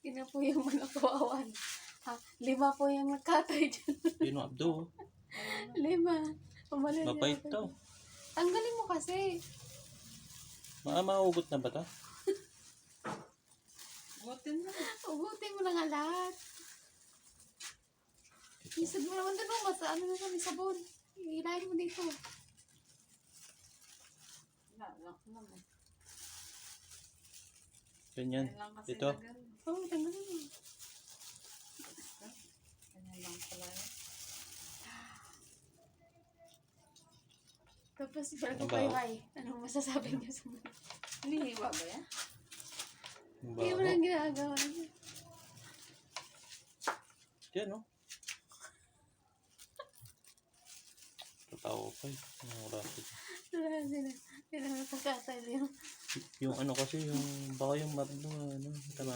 Yun na po yung manok kawawan. Ha, 5 po yung nagkatay dyan. Yun ang abdo. 5. Umalis na Mabait ako. to. Tanggalin mo kasi. Maugot na ba to? Ugutin mo na nga lahat. Isad mo naman doon, mas ano na kami sabon. Ilahin mo dito. Ganyan. Ito. Oo, tanggalin mo. Tapos, bago Ano ba? bye-bye. Anong masasabi niyo sa mga? Hinihiwa ba yan? Hindi mo lang ginagawa niya. Yan, no? Tatawa pa eh. Anong oras ito? Hindi na pagkatay yun. Yung ano kasi, yung baka yung marno, ano, tama.